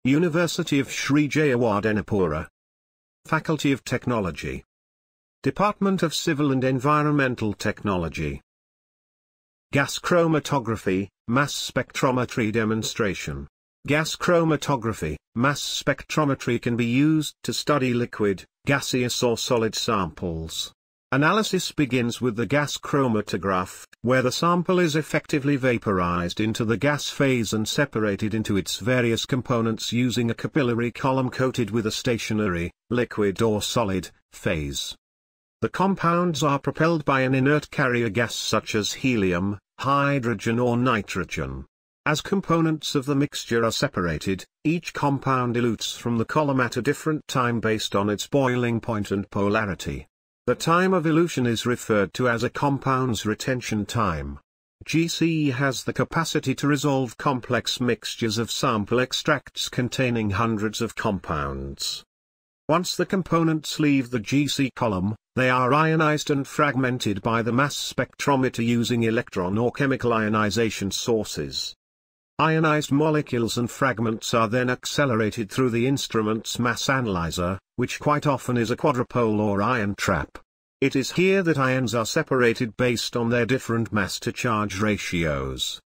University of Sri Jayawardenepura. Faculty of Technology. Department of Civil and Environmental Technology. Gas chromatography, mass spectrometry demonstration. Gas chromatography, mass spectrometry can be used to study liquid, gaseous or solid samples. Analysis begins with the gas chromatograph, where the sample is effectively vaporized into the gas phase and separated into its various components using a capillary column coated with a stationary, liquid or solid, phase. The compounds are propelled by an inert carrier gas such as helium, hydrogen or nitrogen. As components of the mixture are separated, each compound elutes from the column at a different time based on its boiling point and polarity. The time of elution is referred to as a compound's retention time. GCE has the capacity to resolve complex mixtures of sample extracts containing hundreds of compounds. Once the components leave the GC column, they are ionized and fragmented by the mass spectrometer using electron or chemical ionization sources. Ionized molecules and fragments are then accelerated through the instrument's mass analyzer, which quite often is a quadrupole or ion trap. It is here that ions are separated based on their different mass-to-charge ratios.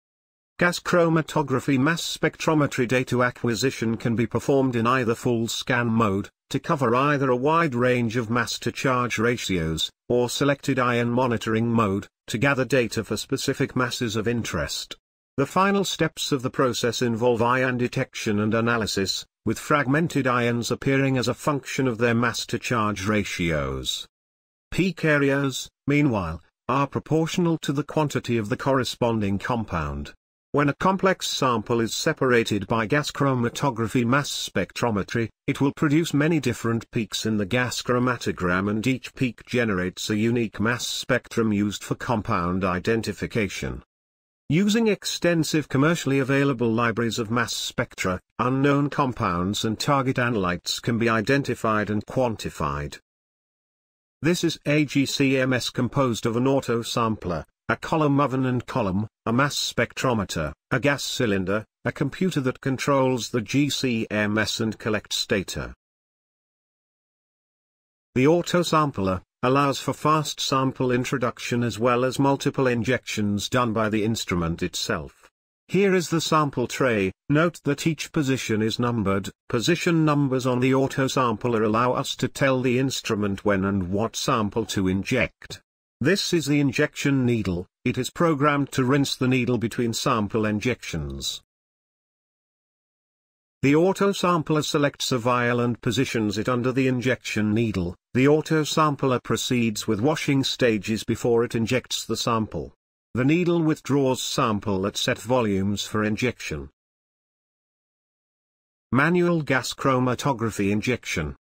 Gas chromatography mass spectrometry data acquisition can be performed in either full scan mode, to cover either a wide range of mass-to-charge ratios, or selected ion monitoring mode, to gather data for specific masses of interest. The final steps of the process involve ion detection and analysis, with fragmented ions appearing as a function of their mass-to-charge ratios. Peak areas, meanwhile, are proportional to the quantity of the corresponding compound. When a complex sample is separated by gas chromatography mass spectrometry, it will produce many different peaks in the gas chromatogram, and each peak generates a unique mass spectrum used for compound identification. Using extensive commercially available libraries of mass spectra, unknown compounds and target analytes can be identified and quantified. This is a GCMS composed of an autosampler, a column oven and column, a mass spectrometer, a gas cylinder, a computer that controls the GCMS and collects data. The autosampler allows for fast sample introduction as well as multiple injections done by the instrument itself. Here is the sample tray. Note that each position is numbered. Position numbers on the autosampler allow us to tell the instrument when and what sample to inject. This is the injection needle. It is programmed to rinse the needle between sample injections. The autosampler selects a vial and positions it under the injection needle. The autosampler proceeds with washing stages before it injects the sample. The needle withdraws sample at set volumes for injection. Manual gas chromatography injection.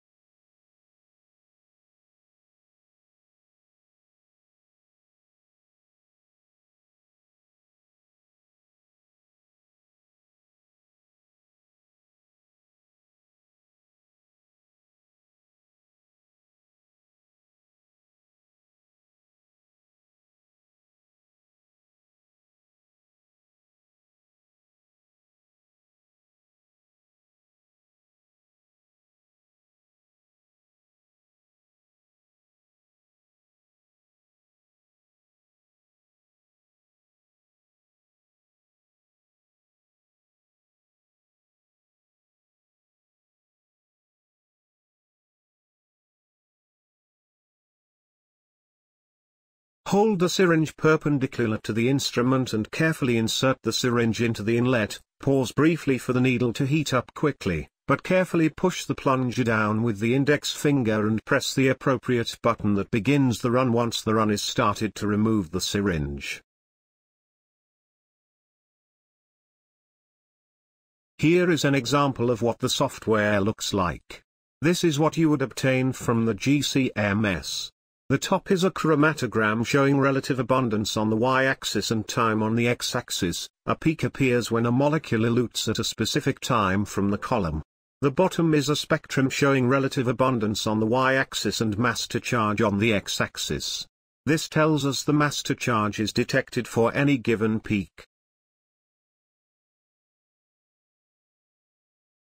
Hold the syringe perpendicular to the instrument and carefully insert the syringe into the inlet. Pause briefly for the needle to heat up quickly, but carefully push the plunger down with the index finger and press the appropriate button that begins the run. Once the run is started, to remove the syringe. Here is an example of what the software looks like. This is what you would obtain from the GCMS. The top is a chromatogram showing relative abundance on the y-axis and time on the x-axis. A peak appears when a molecule elutes at a specific time from the column. The bottom is a spectrum showing relative abundance on the y-axis and mass to charge on the x-axis. This tells us the mass to charge is detected for any given peak.